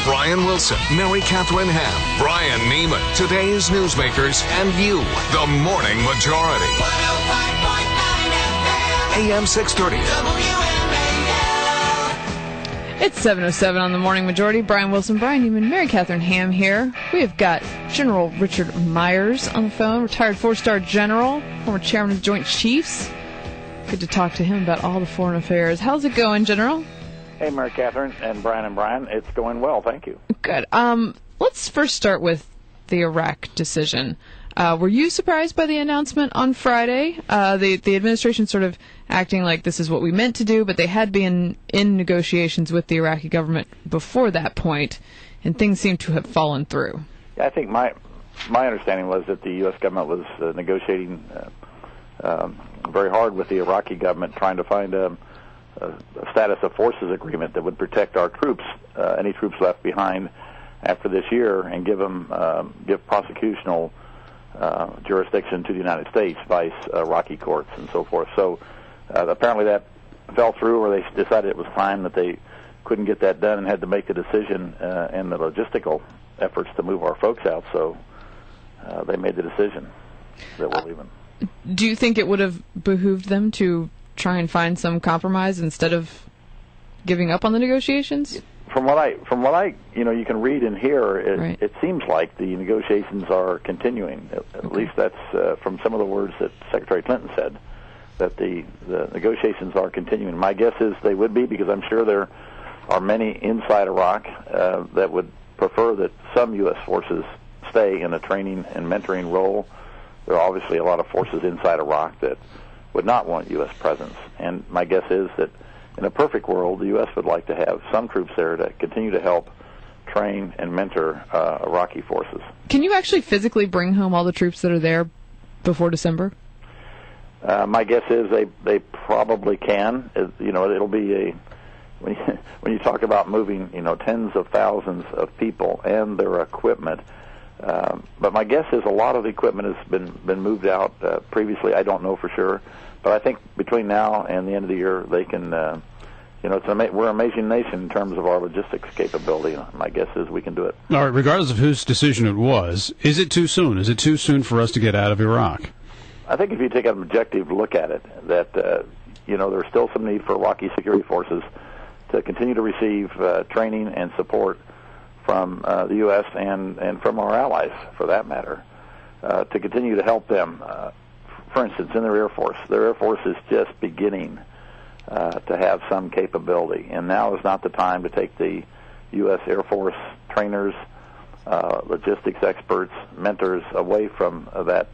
Brian Wilson, Mary Catherine Ham, Brian Neiman, today's newsmakers, and you, the Morning Majority. 105.9 FM. AM 630. WMAL. It's 7:07 on the Morning Majority. Brian Wilson, Brian Neiman, Mary Catherine Ham here. We have got General Richard Myers on the phone, retired four-star general, former chairman of the Joint Chiefs. Good to talk to him about all the foreign affairs. How's it going, General? Hey, Mary Catherine and Brian. It's going well, thank you. Good. Let's first start with the Iraq decision. Were you surprised by the announcement on Friday? The administration sort of acting like this is what we meant to do, but they had been in negotiations with the Iraqi government before that point, and things seem to have fallen through. Yeah, I think my understanding was that the U.S. government was negotiating very hard with the Iraqi government, trying to find a status of forces agreement that would protect our troops, any troops left behind after this year, and give prosecutional jurisdiction to the United States, vice Iraqi courts and so forth. So apparently that fell through, or they decided it was time that they couldn't get that done and had to make the decision and the logistical efforts to move our folks out. So they made the decision that we're leaving. Do you think it would have behooved them to try and find some compromise instead of giving up on the negotiations? From what I you can read and hear, it seems like the negotiations are continuing. At least that's from some of the words that Secretary Clinton said, that the negotiations are continuing. My guess is they would be, because I'm sure there are many inside Iraq that would prefer that some U.S. forces stay in a training and mentoring role. There are obviously a lot of forces inside Iraq that would not want U.S. presence. And my guess is that in a perfect world, the U.S. would like to have some troops there to continue to help train and mentor Iraqi forces. Can you actually physically bring home all the troops that are there before December? My guess is they probably can. It'll be when you talk about moving, tens of thousands of people and their equipment. But my guess is a lot of the equipment has been moved out previously. I don't know for sure, but I think between now and the end of the year, they can. We're an amazing nation in terms of our logistics capability. My guess is we can do it. All right. Regardless of whose decision it was, is it too soon? Is it too soon for us to get out of Iraq? I think if you take an objective look at it, that there's still some need for Iraqi security forces to continue to receive training and support from the U.S. and from our allies, for that matter, to continue to help them. For instance, in their Air Force. Their Air Force is just beginning to have some capability, and now is not the time to take the U.S. Air Force trainers, logistics experts, mentors away from that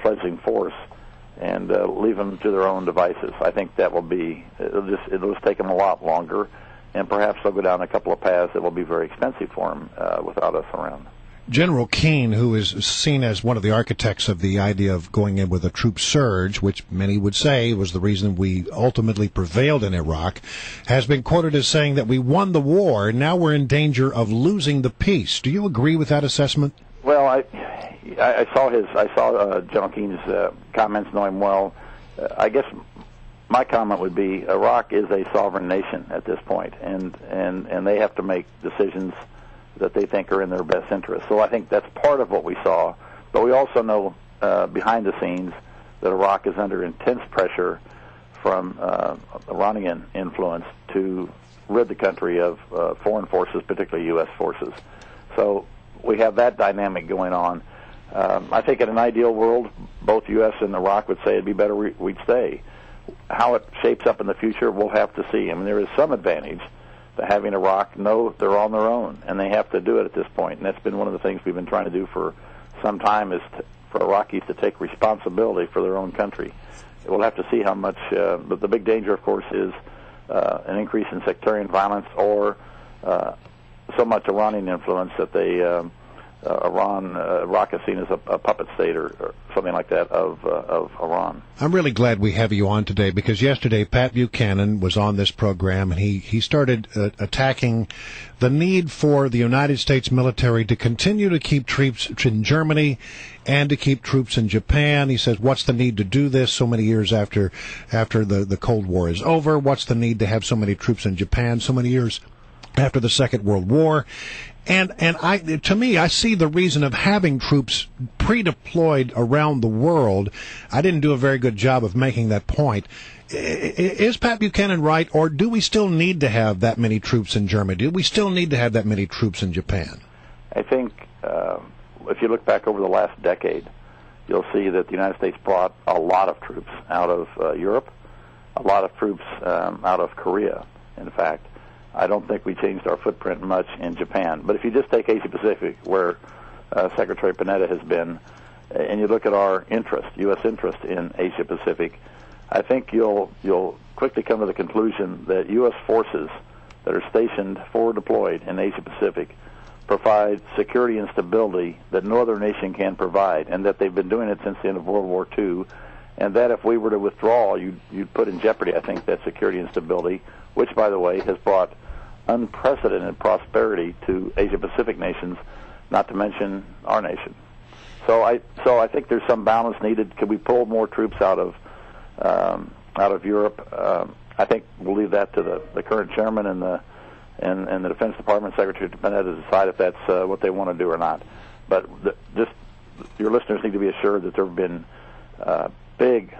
fledgling force and leave them to their own devices. I think that will be it'll just take them a lot longer. And perhaps they'll go down a couple of paths that will be very expensive for them without us around. General Keane, who is seen as one of the architects of the idea of going in with a troop surge, which many would say was the reason we ultimately prevailed in Iraq, has been quoted as saying that we won the war, and now we're in danger of losing the peace. Do you agree with that assessment? Well, I saw General Keane's comments, know him well. I guess my comment would be Iraq is a sovereign nation at this point, and they have to make decisions that they think are in their best interest. So I think that's part of what we saw. But we also know behind the scenes that Iraq is under intense pressure from Iranian influence to rid the country of foreign forces, particularly U.S. forces. So we have that dynamic going on. I think in an ideal world, both U.S. and Iraq would say it'd be better we'd stay. How it shapes up in the future, we'll have to see. I mean, there is some advantage to having Iraq know they're on their own, and they have to do it at this point. And that's been one of the things we've been trying to do for some time, is for Iraqis to take responsibility for their own country. We'll have to see how much, but the big danger, of course, is an increase in sectarian violence or so much Iranian influence that they Iraq is seen as a puppet state or something like that of Iran. I'm really glad we have you on today, because yesterday Pat Buchanan was on this program, and he started attacking the need for the United States military to continue to keep troops in Germany and to keep troops in Japan. He says, what's the need to do this so many years after the Cold War is over? What's the need to have so many troops in Japan so many years after the Second World War. And to me, I see the reason of having troops pre-deployed around the world. I didn't do a very good job of making that point. Is Pat Buchanan right, or do we still need to have that many troops in Germany? Do we still need to have that many troops in Japan? I think if you look back over the last decade, you'll see that the United States brought a lot of troops out of Europe, a lot of troops out of Korea, in fact. I don't think we changed our footprint much in Japan. But if you just take Asia Pacific, where Secretary Panetta has been, and you look at our interest, U.S. interest in Asia Pacific, I think you'll quickly come to the conclusion that U.S. forces that are stationed forward deployed in Asia Pacific provide security and stability that no other nation can provide, and that they've been doing it since the end of World War II, and that if we were to withdraw, you'd put in jeopardy, I think, that security and stability, which, by the way, has brought unprecedented prosperity to Asia-Pacific nations, not to mention our nation. So I think there's some balance needed. Could we pull more troops out of Europe? I think we'll leave that to the current chairman and the Defense Department, Secretary Panetta, to decide if that's what they want to do or not. But just your listeners need to be assured that there have been big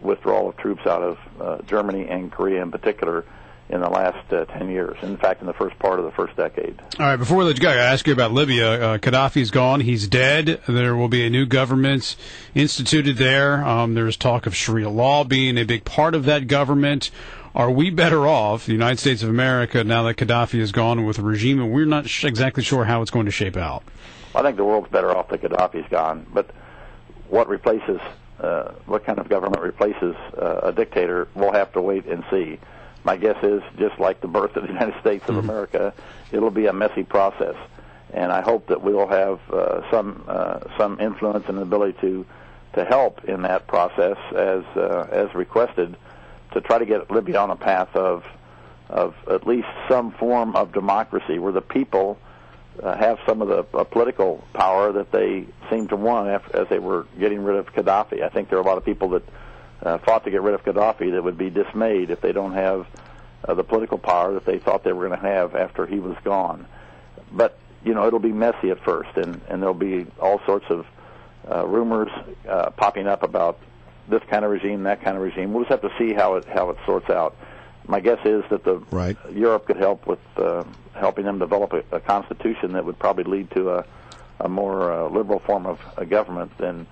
withdrawal of troops out of Germany and Korea in particular in the last 10 years. In fact, in the first part of the first decade. All right, before we let you go, I ask you about Libya. Gaddafi's gone. He's dead. There will be a new government instituted there. There's talk of Sharia law being a big part of that government. Are we better off, the United States of America, now that Gaddafi is gone, with a regime and we're not exactly sure how it's going to shape out? I think the world's better off that Gaddafi's gone. But what kind of government replaces a dictator, we'll have to wait and see. My guess is, just like the birth of the United States of America, it'll be a messy process, and I hope that we'll have some influence and ability to help in that process as requested, to try to get Libya on a path of at least some form of democracy, where the people have some of the political power that they seem to want as they were getting rid of Gaddafi. I think there are a lot of people that fought to get rid of Gaddafi that would be dismayed if they don't have the political power that they thought they were going to have after he was gone. But, it'll be messy at first, and there'll be all sorts of rumors popping up about this kind of regime, that kind of regime. We'll just have to see how it sorts out. My guess is that Europe could help with helping them develop a constitution that would probably lead to a more liberal form of government than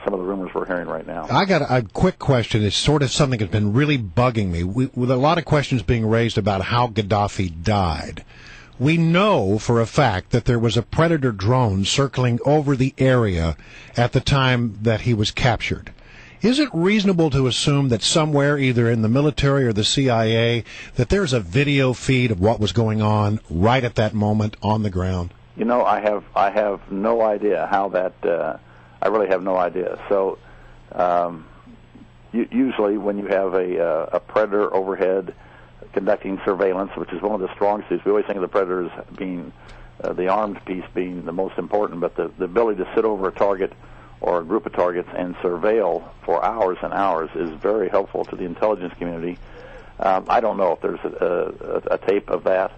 some of the rumors we're hearing right now. I got a quick question. It's sort of something that's been really bugging me. With a lot of questions being raised about how Gaddafi died, we know for a fact that there was a Predator drone circling over the area at the time that he was captured. Is it reasonable to assume that somewhere, either in the military or the CIA, that there's a video feed of what was going on right at that moment on the ground? I have no idea how that. I really have no idea. So usually when you have a Predator overhead conducting surveillance, which is one of the strong suits, we always think of the Predators being the armed piece being the most important, but the ability to sit over a target or a group of targets and surveil for hours and hours is very helpful to the intelligence community. I don't know if there's a tape of that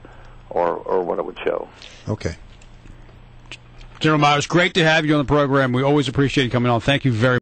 or what it would show. Okay. General Myers, great to have you on the program. We always appreciate you coming on. Thank you very much.